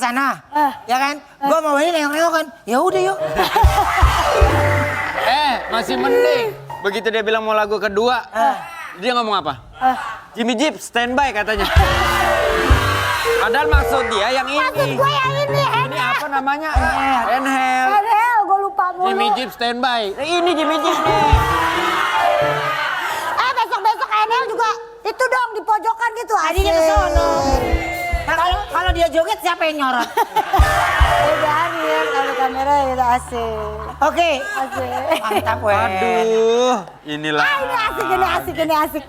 sana. Ya kan? Gue mau ini nengok-nengok kan. Ya udah yuk. Masih mending. Begitu dia bilang mau lagu kedua, dia ngomong apa? Jimmy Jeep standby katanya. Padahal maksud dia yang ini. Maksud gue yang ini. Ini apa namanya? Enhel. Enhel, gue lupa mulu. Jimmy Jeep standby. Ini Jimmy Jeep nih. Besok-besok Enhel juga itu dong di pojokan gitu. Tadinya ke sono. Nah, kalau dia joget siapa yang nyorot? Udah ya, kalau kamera itu asik. Oke. Asik. Mantap weh. Aduh, inilah. Ini asik.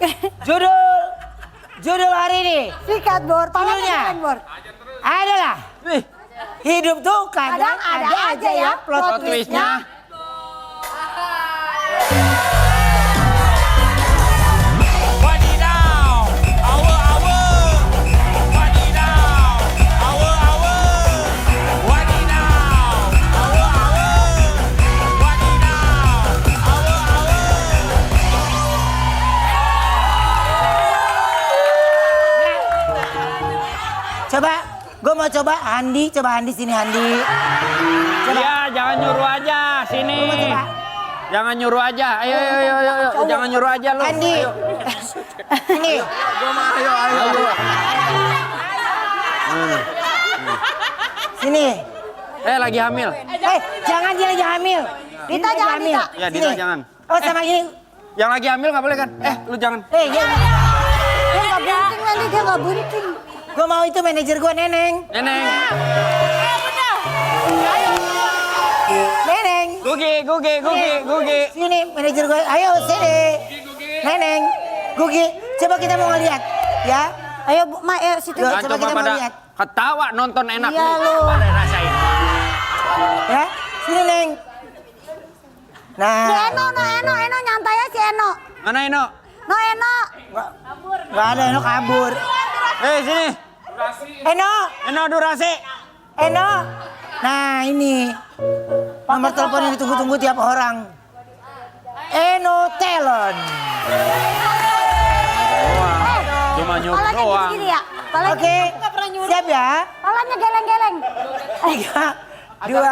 Judul hari ini. Sikat Bor, Judulnya Bor. adalah hidup tuh kadang ada aja ya plot twistnya. Coba, gue mau coba Handi sini Handi. Coba. Iya, jangan nyuruh aja sini. Gua mau coba. Jangan nyuruh aja. Ayo. Jangan nyuruh aja lu. Handi. Ini. Gua mah ayo. Sini. Lagi hamil. Jangan dia lagi hamil. Dita jangan, Dita. Ya, Dita jangan. Oh, sama ini. Yang lagi hamil nggak boleh kan? Lu jangan. Dia nggak bunting nanti, dia nggak bunting. Gue mau itu manajer gue Neneng. Neneng. Neneng. Gugi. Sini manajer gue. Ayo sini. Neneng. Gugi. Coba kita mau ngeliat. Ya. Ayo Bu, situ. Coba Coba kita mau pada lihat. ketawa nonton enak Iya, nih. lu. Pada rasain. Ya. Sini Neng. Si Nah. Eno nyantai ya si Eno. Mana Eno? No Eno. Gak ada Eno kabur. Sini. Eno durasi. Eno. Nah ini. Nomor telepon yang ditunggu-tunggu tiap orang. Eno Talent. Cuma nyuruh Palanya doang. gini ya. Palanya Oke. Siap ya. Palanya geleng-geleng. 3, 2.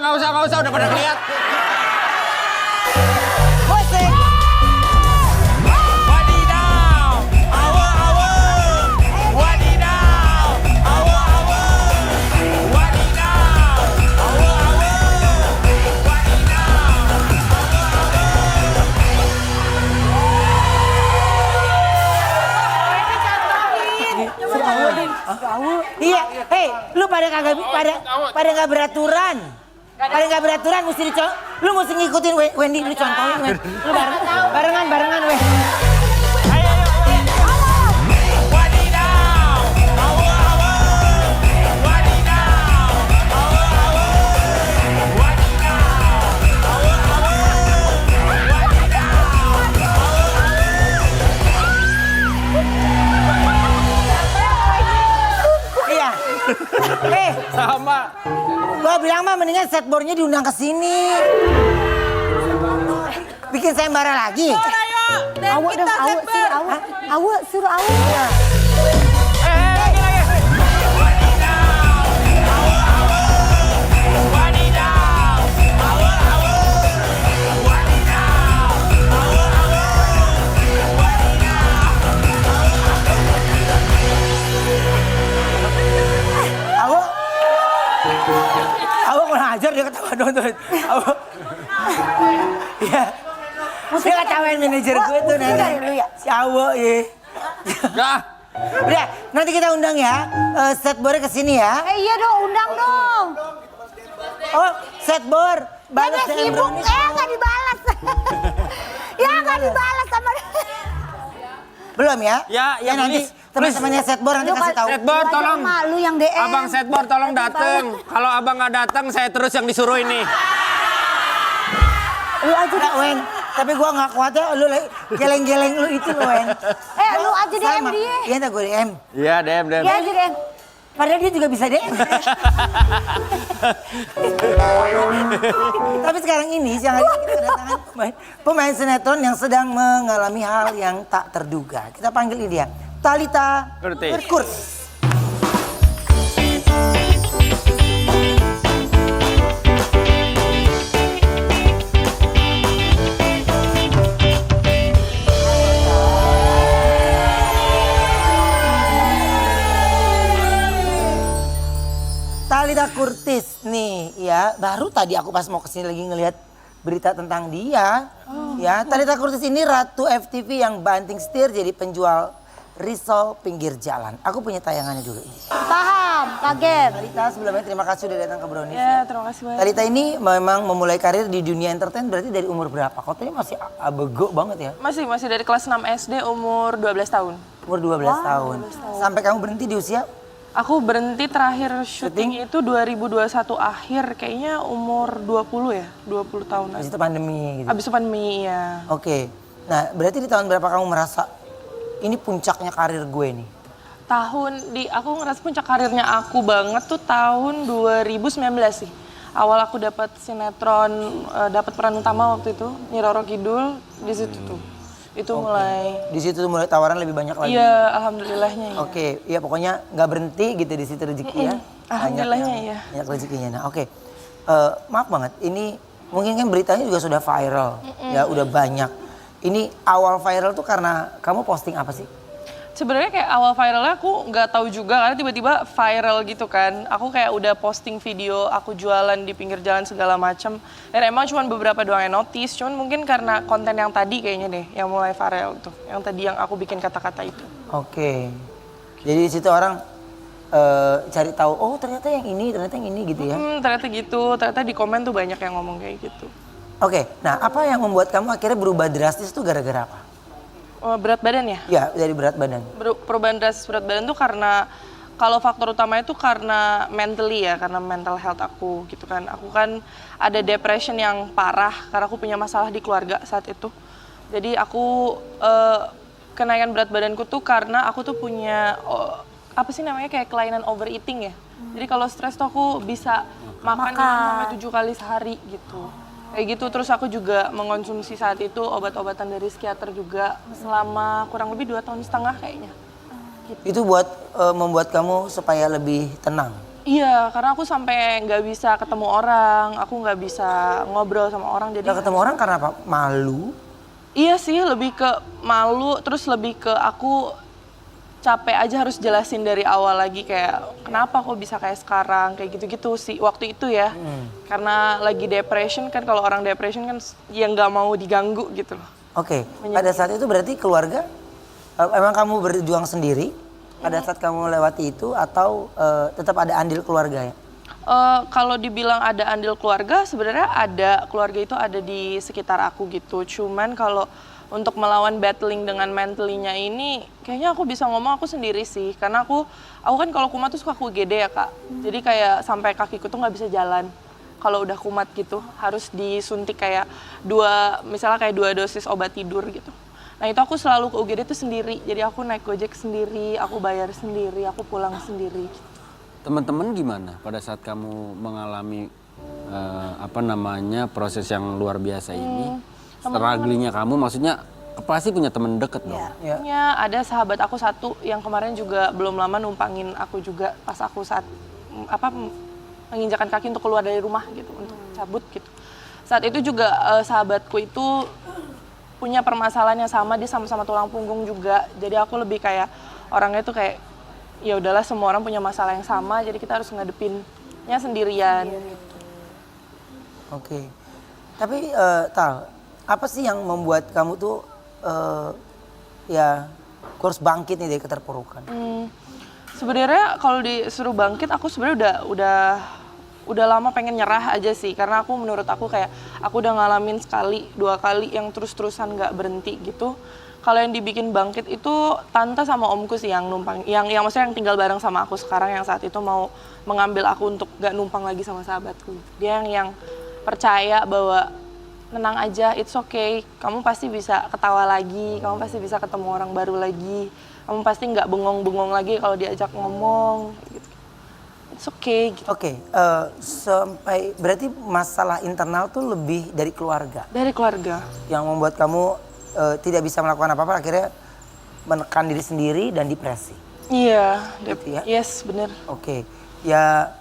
Nggak usah, udah pada lihat. Musik. Wadidaw, awe. Wadidaw, awe. Wadidaw, awe. Iya, hei, lu pada nggak beraturan. Pada nggak beraturan mesti lu mesti ngikutin Wendy, lu contohin Wendy. Lu barengan weh. Wadidaw, awe. Wadidaw, awe. Wadidaw, awe. Iya. Sama. Gua bilang mah mendingan setboardnya diundang ke sini. Bikin sayembara lagi. Awe dong, awe suruh awe. Lagi. Wadidaw, awe. Wadidaw, Awo kurang ajar dia ketawa nonton. Awo. Iya. Dia ketawain manajer gue tuh dari lu ya? Si Awo ya. Enggak. Udah, nanti kita undang ya. Setboard ke sini ya. Iya dong, undang dong. Oh, setboard. Dia sibuk, nggak dibalas. Ya nggak dibalas sama dia. Belum ya? Ya, nanti please. teman-temannya setboard nanti Lu kasih tahu. Setboard tolong. Lu yang DM. Abang setboard tolong dateng. Kalau abang nggak datang, saya terus yang disuruh ini. Lu aja Enggak, Wen. Tapi gua nggak kuat ya, lu geleng-geleng lu itu lu, Wen. lu aja DM Sama. dia. Iya, entar gue DM. Iya, DM. Dia aja DM. Padahal dia juga bisa DM. Tapi sekarang ini siang hari ini kita kedatangan pemain sinetron yang sedang mengalami hal yang tak terduga. Kita panggil ini dia, Thalita Curtis. Curtis. baru tadi aku pas mau kesini lagi ngelihat berita tentang dia. Ya, Thalita Curtis ini ratu FTV yang banting setir jadi penjual risol pinggir jalan. Aku punya tayangannya dulu. Paham, kaget. Thalita sebelumnya terima kasih sudah datang ke Brownies. Ya, terima kasih banyak. Thalita ini memang memulai karir di dunia entertain berarti dari umur berapa? Katanya masih abego banget ya. Masih dari kelas 6 SD umur 12 tahun. Umur 12 tahun. Sampai kamu berhenti di usia? Aku berhenti terakhir syuting itu 2021 akhir, kayaknya umur 20 ya, 20 tahun. Habis itu pandemi gitu. Abis itu pandemi ya. Oke. Nah, berarti di tahun berapa kamu merasa ini puncaknya karir gue nih? Aku ngerasa puncak karirnya aku banget tuh tahun 2019 sih. Awal aku dapat sinetron, dapat peran utama waktu itu, Nyi Roro Kidul di situ tuh. Itu mulai. Di situ mulai tawaran lebih banyak lagi. Iya, alhamdulillahnya ya. Oke, ya pokoknya nggak berhenti gitu di situ rezeki ya. Alhamdulillahnya ya. Banyak rezekinya. Nah, oke. Maaf banget, ini mungkin kan beritanya juga sudah viral, ya udah banyak. Ini awal viral tuh karena kamu posting apa sih? Sebenarnya kayak awal viralnya aku nggak tahu juga karena tiba-tiba viral gitu kan. Aku kayak udah posting video aku jualan di pinggir jalan segala macam. Dan emang cuma beberapa doang yang notice. Cuman mungkin karena konten yang tadi kayaknya deh yang mulai viral tuh. Yang tadi yang aku bikin kata-kata itu. Oke. Jadi di situ orang cari tahu, oh ternyata yang ini gitu ya. Ternyata gitu. Ternyata di komen tuh banyak yang ngomong kayak gitu. Oke, nah apa yang membuat kamu akhirnya berubah drastis tuh gara-gara apa? Berat badan ya? Ya, dari berat badan. Perubahan drastis berat badan tuh karena kalau faktor utamanya tuh karena mentally ya, karena mental health aku gitu kan. Aku kan ada depression yang parah karena aku punya masalah di keluarga saat itu. Jadi aku kenaikan berat badanku tuh karena aku tuh punya apa sih namanya kayak kelainan overeating ya. Jadi kalau stres tuh aku bisa makan 5-7 kali sehari gitu. Kayak gitu, terus aku juga mengonsumsi saat itu obat-obatan dari psikiater juga selama kurang lebih 2,5 tahun kayaknya. Gitu. Itu buat membuat kamu supaya lebih tenang? Iya, karena aku sampai nggak bisa ketemu orang, aku nggak bisa ngobrol sama orang. Jadi nggak ketemu orang karena apa? Malu? Iya sih, lebih ke malu, terus lebih ke aku capek aja harus jelasin dari awal lagi kayak kenapa kok bisa kayak sekarang, kayak gitu-gitu sih waktu itu ya. Karena lagi depression kan, kalau orang depression kan yang nggak mau diganggu gitu loh. Oke, pada saat itu berarti keluarga, emang kamu berjuang sendiri pada saat kamu lewati itu atau tetap ada andil keluarga ya? Kalau dibilang ada andil keluarga, sebenarnya ada, keluarga itu ada di sekitar aku gitu. Cuman kalau untuk melawan battling dengan mentally-nya ini, kayaknya aku bisa ngomong aku sendiri sih. Karena aku kan kalau kumat tuh suka UGD ya Kak. Jadi kayak sampai kakiku tuh nggak bisa jalan. Kalau udah kumat gitu, harus disuntik kayak misalnya kayak 2 dosis obat tidur gitu. Nah itu aku selalu ke UGD tuh sendiri. Jadi aku naik Gojek sendiri, aku bayar sendiri, aku pulang sendiri. Teman-teman gimana pada saat kamu mengalami proses yang luar biasa ini? Strugglingnya kamu, maksudnya pasti punya teman deket dong? Punya, ada sahabat aku satu yang kemarin juga belum lama numpangin aku juga pas aku saat menginjakan kaki untuk keluar dari rumah gitu, untuk cabut gitu. Saat itu juga sahabatku itu punya permasalahan yang sama, dia sama-sama tulang punggung juga. Jadi aku lebih kayak orangnya tuh kayak ya udahlah, semua orang punya masalah yang sama, jadi kita harus ngadepinnya sendirian. Gitu. Oke. Tapi Tal, apa sih yang membuat kamu tuh harus bangkit nih dari keterpurukan? Sebenarnya kalau disuruh bangkit, aku sebenarnya udah lama pengen nyerah aja sih, karena menurut aku kayak aku udah ngalamin sekali 2 kali yang terus-terusan nggak berhenti gitu. Kalau yang dibikin bangkit itu tante sama omku sih yang numpang, yang maksudnya yang tinggal bareng sama aku sekarang, yang saat itu mau mengambil aku untuk nggak numpang lagi sama sahabatku. Dia yang percaya bahwa tenang aja, it's okay, kamu pasti bisa ketawa lagi, kamu pasti bisa ketemu orang baru lagi, kamu pasti nggak bengong-bengong lagi kalau diajak ngomong, gitu. It's okay. Gitu. Oke, sampai berarti masalah internal tuh lebih dari keluarga? Dari keluarga. Yang membuat kamu tidak bisa melakukan apa-apa, akhirnya menekan diri sendiri dan depresi? Iya, gitu ya? Yes, bener. Oke, ya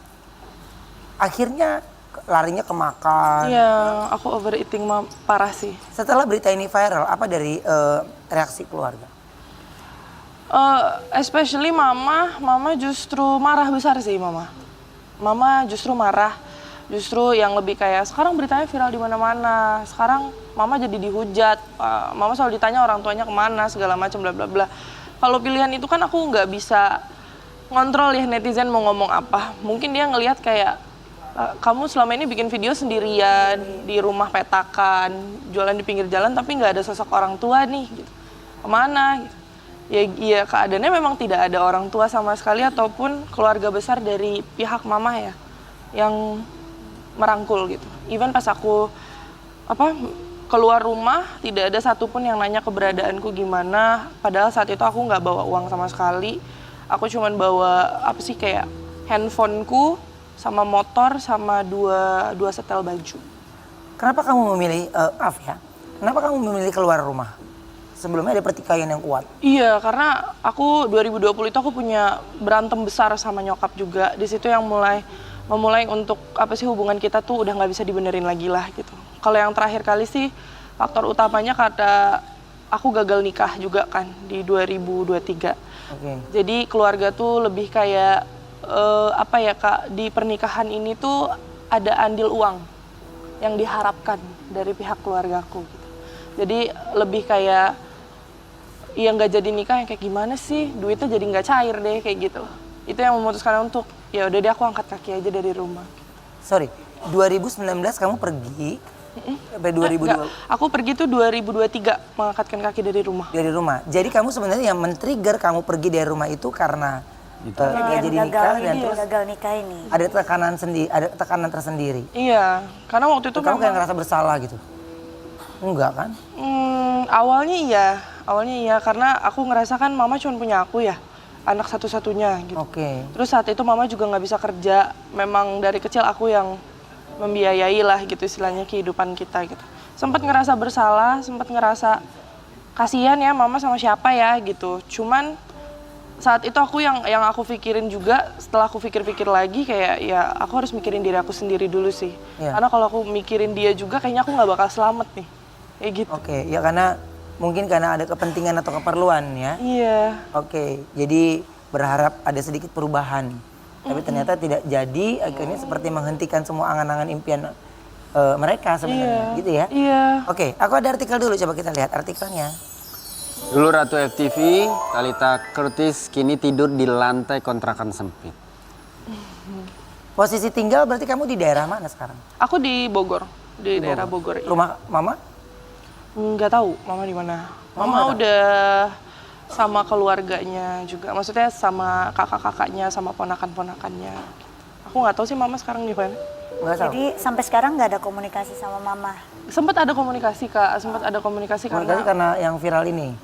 akhirnya larinya ke makan. Iya, aku overeating parah sih. Setelah berita ini viral, apa dari reaksi keluarga? Especially mama justru marah besar sih mama. Mama justru marah Justru yang lebih kayak sekarang beritanya viral di mana-mana. Sekarang mama jadi dihujat, mama selalu ditanya orang tuanya kemana segala macam bla bla bla. Kalau pilihan itu kan aku nggak bisa ngontrol ya netizen mau ngomong apa. Mungkin dia ngelihat kayak kamu selama ini bikin video sendirian di rumah petakan, jualan di pinggir jalan tapi nggak ada sosok orang tua nih. Gitu. Kemana? Gitu. Ya iya keadaannya memang tidak ada orang tua sama sekali ataupun keluarga besar dari pihak mama ya yang merangkul gitu. Even pas aku keluar rumah tidak ada satupun yang nanya keberadaanku gimana. Padahal saat itu aku nggak bawa uang sama sekali. Aku cuman bawa kayak handphoneku sama motor sama dua setel baju. Kenapa kamu memilih Kenapa kamu memilih keluar rumah? Sebelumnya ada pertikaian yang kuat. Iya, karena aku 2020 itu aku punya berantem besar sama nyokap juga. Di situ yang memulai untuk hubungan kita tuh udah nggak bisa dibenerin lagi lah gitu. Kalau yang terakhir kali sih faktor utamanya karena aku gagal nikah juga kan di 2023. Okay. Jadi keluarga tuh lebih kayak Kak, di pernikahan ini tuh ada andil uang yang diharapkan dari pihak keluargaku gitu. Jadi lebih kayak nggak jadi nikah yang kayak gimana sih, duitnya jadi nggak cair deh kayak gitu. Itu yang memutuskan untuk ya udah deh aku angkat kaki aja dari rumah. Sorry, 2019 kamu pergi sampai 2020. Aku pergi tuh 2023 mengangkatkan kaki dari rumah. Dari rumah. Jadi kamu sebenarnya yang men-trigger kamu pergi dari rumah itu karena gak jadi nikah dan terus gagal nikah ini. Ada tekanan tersendiri. Iya, karena waktu itu kamu kayak ngerasa bersalah gitu. Enggak kan? Awalnya iya karena aku ngerasa kan mama cuma punya aku ya, anak satu-satunya gitu. Oke. Terus saat itu mama juga nggak bisa kerja, memang dari kecil aku yang membiayai lah gitu istilahnya kehidupan kita gitu. Sempat ngerasa bersalah, sempat ngerasa kasihan ya mama sama siapa ya gitu. Cuman saat itu aku yang aku pikirin juga, setelah aku pikir-pikir lagi kayak ya aku harus mikirin diri aku sendiri dulu sih. Yeah. Karena kalau aku mikirin dia juga kayaknya aku nggak bakal selamat nih. Kayak gitu. Oke, ya mungkin karena ada kepentingan atau keperluan ya. Iya. Oke, jadi berharap ada sedikit perubahan. Tapi ternyata tidak jadi, akhirnya seperti menghentikan semua angan-angan impian mereka sebenarnya, gitu ya. Iya. Oke, aku ada artikel dulu, coba kita lihat artikelnya. Dulu Ratu FTV, Thalita Curtis kini tidur di lantai kontrakan sempit. Posisi tinggal berarti kamu di daerah mana sekarang? Aku di Bogor, di daerah Bogor. Rumah mama? Nggak tahu mama di mana. Mama udah sama keluarganya juga, maksudnya sama kakak-kakaknya, sama ponakan-ponakannya. Aku nggak tahu sih mama sekarang di mana. Jadi sampai sekarang nggak ada komunikasi sama mama? Sempat ada komunikasi Kak, karena yang viral ini?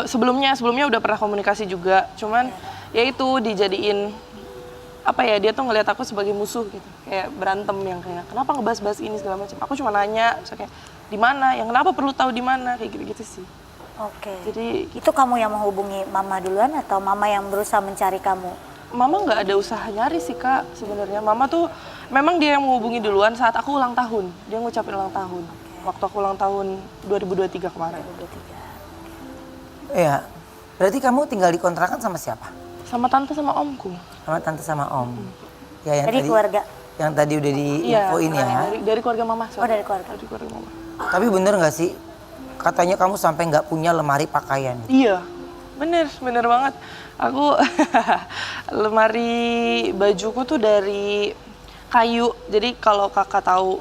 Sebelumnya udah pernah komunikasi juga, cuman ya itu dijadiin dia tuh ngelihat aku sebagai musuh gitu, kayak berantem yang kayak kenapa ngebahas-bahas ini segala macam. Aku cuma nanya, misalnya kayak di mana, yang kenapa perlu tahu di mana, kayak gitu-gitu sih. Oke. Jadi itu kamu yang menghubungi mama duluan atau mama yang berusaha mencari kamu? Mama nggak ada usaha nyari sih Kak sebenarnya. Mama tuh memang dia yang menghubungi duluan saat aku ulang tahun. Dia ngucapin ulang tahun. Waktu aku ulang tahun 2023 kemarin. 2023. Iya. Berarti kamu tinggal di kontrakan sama siapa? Sama tante sama omku. Sama tante sama om. Ya, yang dari keluarga? Yang tadi udah diinfoin ya? Dari keluarga mama. Dari keluarga. Dari keluarga mama. Tapi bener nggak sih? Katanya kamu sampai nggak punya lemari pakaian. Iya, bener banget. Aku lemari bajuku tuh dari kayu. Jadi kalau kakak tahu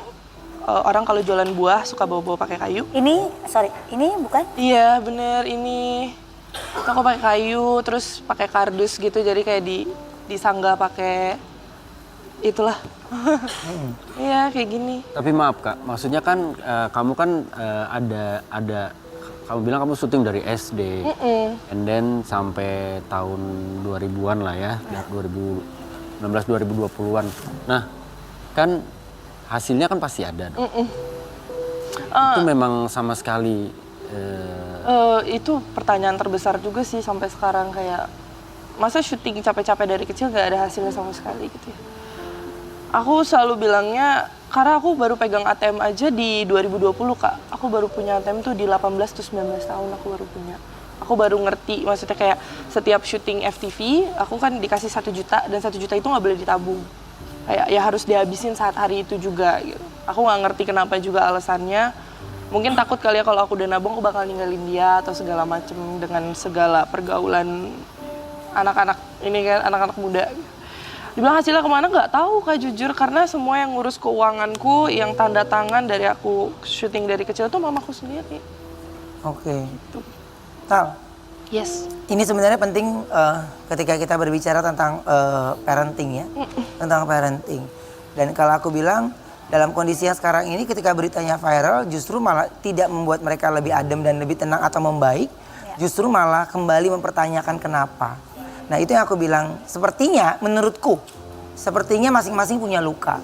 orang kalau jualan buah suka bawa-bawa pakai kayu. Ini bukan? Iya bener, ini aku pakai kayu terus pakai kardus gitu. Jadi kayak disanggah pakai itulah. Iya kayak gini. Tapi maaf Kak, maksudnya kan kamu kan ada kamu bilang kamu syuting dari SD, and then sampai tahun 2000-an lah ya, 2019-2020-an. Nah, kan hasilnya kan pasti ada dong. Itu memang sama sekali. Itu pertanyaan terbesar juga sih sampai sekarang, kayak masa syuting capek-capek dari kecil gak ada hasilnya sama sekali gitu ya. Aku selalu bilangnya, karena aku baru pegang ATM aja di 2020 Kak. Aku baru punya ATM tuh di 18 atau 19 tahun aku baru punya. Aku baru ngerti, maksudnya kayak setiap syuting FTV, aku kan dikasih 1 juta dan 1 juta itu nggak boleh ditabung. kayak ya harus dihabisin saat hari itu juga gitu. Aku nggak ngerti kenapa juga alasannya. Mungkin takut kali ya kalau aku udah nabung aku bakal ninggalin dia atau segala macem dengan segala pergaulan anak-anak ini kan, anak-anak muda. Dibilang hasilnya kemana nggak tahu Kak, jujur, karena semua yang ngurus keuanganku, yang tanda tangan dari aku syuting dari kecil tuh mamaku sendiri. Oke. Tal, Yes. ini sebenarnya penting ketika kita berbicara tentang parenting ya, tentang parenting. Dan kalau aku bilang dalam kondisi yang sekarang ini ketika beritanya viral justru malah tidak membuat mereka lebih adem dan lebih tenang atau membaik, justru malah kembali mempertanyakan kenapa. Nah itu yang aku bilang, sepertinya menurutku, sepertinya masing-masing punya luka.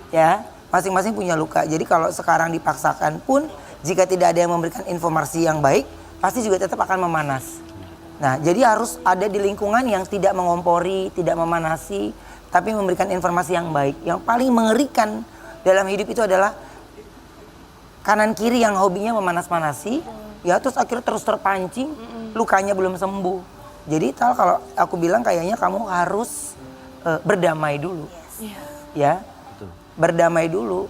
Ya, masing-masing punya luka. Jadi kalau sekarang dipaksakan pun, jika tidak ada yang memberikan informasi yang baik, pasti juga tetap akan memanas. Nah jadi harus ada di lingkungan yang tidak mengompori, tidak memanasi, tapi memberikan informasi yang baik. Yang paling mengerikan dalam hidup itu adalah kanan kiri yang hobinya memanas-manasi, ya terus akhirnya terus terpancing, lukanya belum sembuh. Jadi Tal, kalau aku bilang kayaknya kamu harus berdamai dulu, ya, berdamai dulu.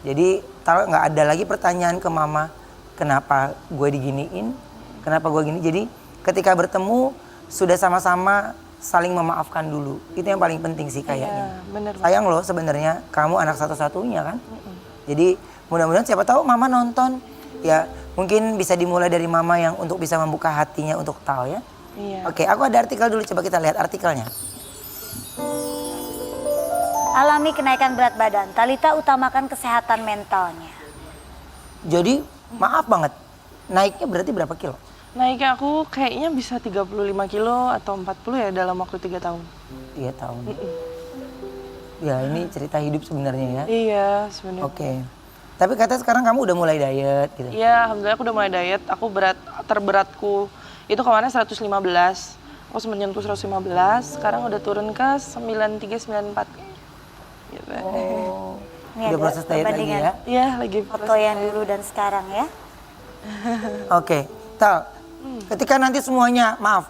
Jadi Tal nggak ada lagi pertanyaan ke mama, kenapa gue diginiin, kenapa gue gini. Jadi ketika bertemu sudah sama-sama saling memaafkan dulu. Itu yang paling penting sih kayaknya. Iya, bener. Sayang loh sebenarnya kamu anak satu-satunya kan. Jadi mudah-mudahan siapa tahu mama nonton. Ya mungkin bisa dimulai dari mama yang untuk bisa membuka hatinya untuk tahu ya. Iya. Oke, aku ada artikel dulu, coba kita lihat artikelnya. Alami kenaikan berat badan, Thalita utamakan kesehatan mentalnya. Jadi maaf banget, naiknya berarti berapa kilo? Naiknya aku kayaknya bisa 35 kilo atau 40 ya dalam waktu 3 tahun. 3 tahun. Ya ini cerita hidup sebenarnya ya. Iya sebenarnya. Oke. Tapi katanya sekarang kamu udah mulai diet gitu. Iya, alhamdulillah aku udah mulai diet. Aku terberatku itu kemarin 115. Aku sempat nyentuh 115, sekarang udah turun ke 93, 94. Gitu. Oh. Ini Udah ada proses diet lagi perbandingan ya. Iya, lagi foto yang dulu dan sekarang ya. Oke, Tal. Ketika nanti semuanya, maaf,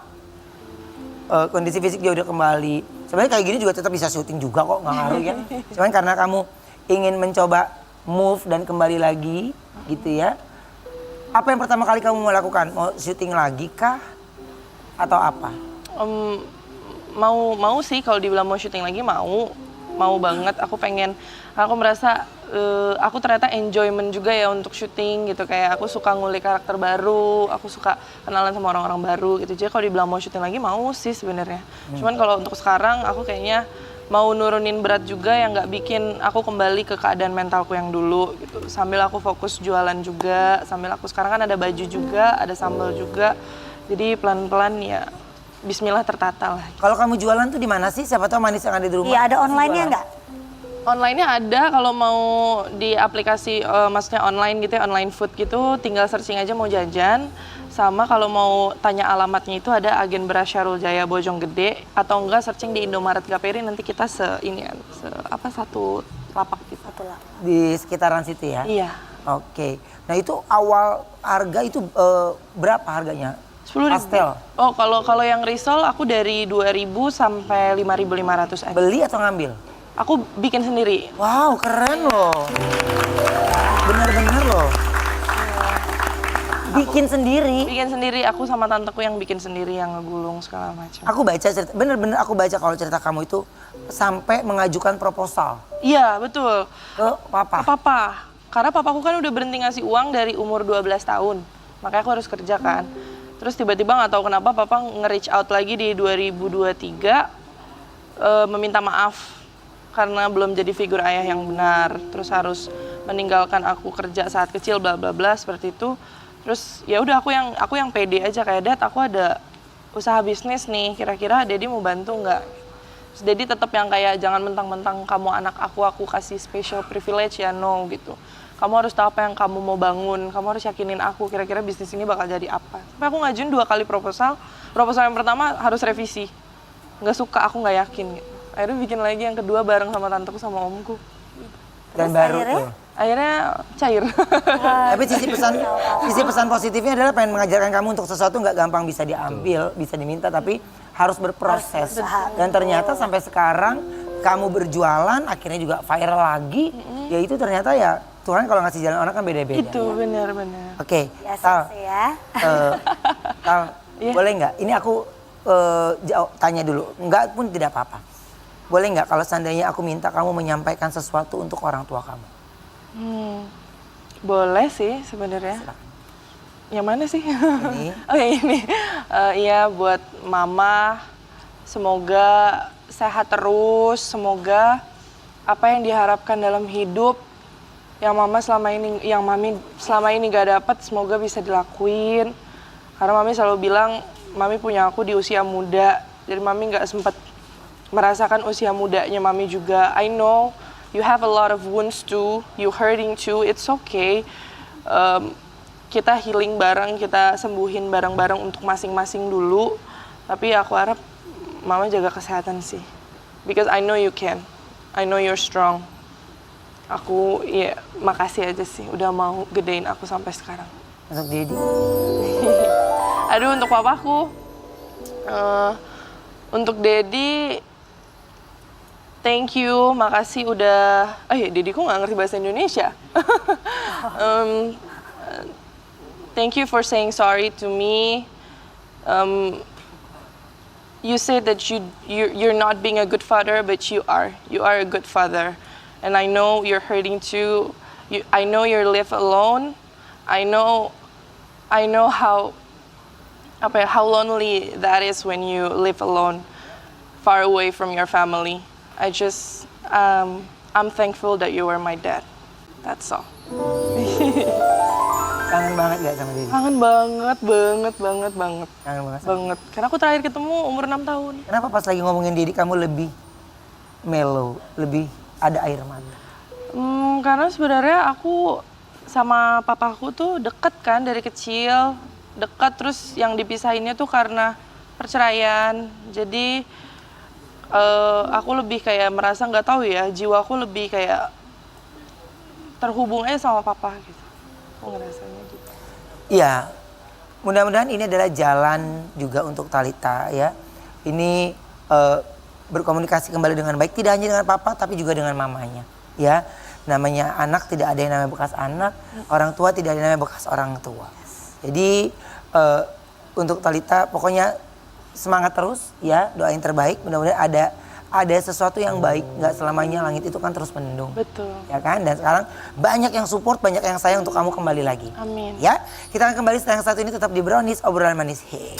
kondisi fisik dia udah kembali. Sebenarnya kayak gini juga tetap bisa syuting juga kok, nggak ngaruh ya. Cuman karena kamu ingin mencoba move dan kembali lagi, gitu ya. Apa yang pertama kali kamu mau lakukan? Mau syuting lagi kah? Atau apa? Mau sih kalau dibilang mau syuting lagi mau banget. Aku merasa aku ternyata enjoyment juga ya untuk syuting gitu, kayak aku suka ngulik karakter baru, aku suka kenalan sama orang-orang baru gitu. Jadi kalau dibilang mau syuting lagi mau sih sebenarnya. Cuman kalau untuk sekarang aku kayaknya mau nurunin berat juga yang nggak bikin aku kembali ke keadaan mentalku yang dulu gitu. Sambil aku fokus jualan juga, sambil aku sekarang kan ada baju juga, ada sambal juga. Jadi pelan-pelan ya bismillah tertata lah. Kalau kamu jualan tuh di mana sih? Siapa tahu manis yang ada di rumah. Iya, ada online-nya nggak? Online-nya ada, kalau mau di aplikasi, maksudnya online gitu ya, online food gitu, tinggal searching aja mau jajan. Sama kalau mau tanya alamatnya itu ada Agen Beras Syarul Jaya Bojonggede, atau enggak searching di Indomaret Gaperi, nanti kita satu lapak gitu. Satu lapak. Di sekitaran situ ya? Iya. Oke. Nah itu awal harga itu berapa harganya? 10.000. Pastel. Oh, kalau yang risol aku dari 2.000 sampai 5.500 aja. Beli atau ngambil? Aku bikin sendiri. Wow, keren loh. Bener-bener loh. Bikin sendiri. Bikin sendiri, aku sama tanteku yang bikin sendiri, yang ngegulung segala macam. Aku baca cerita, bener-bener aku baca kalau cerita kamu itu sampai mengajukan proposal Iya, betul. ke papa. Papa. Karena papaku kan udah berhenti ngasih uang dari umur 12 tahun. Makanya aku harus kerja kan. Terus tiba-tiba nggak tahu kenapa papa nge-reach out lagi di 2023 meminta maaf karena belum jadi figur ayah yang benar. Terus harus meninggalkan aku kerja saat kecil bla bla bla seperti itu. Terus ya udah aku yang pede aja kayak, Dad, aku ada usaha bisnis nih, kira-kira Daddy mau bantu nggak? Terus Daddy tetap yang kayak jangan mentang-mentang kamu anak aku kasih special privilege ya, no gitu. Kamu harus tahu apa yang kamu mau bangun, kamu harus yakinin aku kira-kira bisnis ini bakal jadi apa. Tapi aku ngajuin 2 kali proposal yang pertama harus revisi. Nggak suka, aku nggak yakin gitu. Akhirnya bikin lagi yang kedua bareng sama tanteku sama omku. Dan Terus baru akhirnya? tuh. Akhirnya cair. Tapi sisi pesan positifnya adalah pengen mengajarkan kamu untuk sesuatu nggak gampang bisa diambil, bisa diminta, tapi harus berproses. Dan ternyata sampai sekarang kamu berjualan akhirnya juga viral lagi, ya itu ternyata ya Tuhan kalau ngasih jalan orang kan beda-beda. Itu benar-benar. Oke, Ya, Tal, sukses ya. Tal, Iya. boleh nggak? Ini aku tanya dulu, enggak pun tidak apa-apa. Boleh nggak kalau seandainya aku minta kamu menyampaikan sesuatu untuk orang tua kamu? Boleh sih sebenarnya. Yang mana sih? Ini. Oke, ini. Iya buat mama, semoga sehat terus, semoga apa yang diharapkan dalam hidup yang mami selama ini gak dapat, semoga bisa dilakuin. Karena mami selalu bilang, mami punya aku di usia muda, jadi mami gak sempat merasakan usia mudanya mami juga. I know you have a lot of wounds too, you hurting too, it's okay. Kita healing bareng, kita sembuhin bareng-bareng untuk masing-masing dulu. Tapi aku harap mama jaga kesehatan sih. Because I know you can. I know you're strong. Aku ya makasih aja sih udah mau gedein aku sampai sekarang. Untuk Dedi. Aduh, untuk papaku. Untuk Dedi, thank you, makasih udah. Oh ya, Dedi kok nggak ngerti bahasa Indonesia. Thank you for saying sorry to me. You said that you're not being a good father, but you are. You are a good father, and I know you're hurting too. I know you live alone. I know how lonely that is when you live alone, far away from your family. I'm thankful that you were my dad. That's all. Kangen banget gak sama Dedi? Kangen banget. Kangen banget sama Banget. Karena aku terakhir ketemu umur 6 tahun. Kenapa pas lagi ngomongin Dedi kamu lebih mellow, lebih ada air mata? Karena sebenarnya aku sama papaku tuh deket kan dari kecil. Dekat, terus yang dipisahinnya tuh karena perceraian. Jadi aku lebih kayak merasa nggak tahu ya, jiwaku lebih kayak terhubung aja sama papa gitu. Aku ngerasanya gitu. Iya, mudah-mudahan ini adalah jalan juga untuk Thalita ya. Ini berkomunikasi kembali dengan baik, tidak hanya dengan papa tapi juga dengan mamanya. Ya, namanya anak tidak ada yang namanya bekas anak, orang tua tidak ada yang namanya bekas orang tua. Jadi untuk Thalita pokoknya semangat terus ya, doa yang terbaik. Mudah-mudahan ada sesuatu yang baik, nggak selamanya langit itu kan terus mendung. Betul. Ya kan? Dan sekarang banyak yang support, banyak yang sayang untuk kamu kembali lagi. Amin. Ya, kita akan kembali setelah yang satu ini tetap di Brownies, obrolan manis. Hey.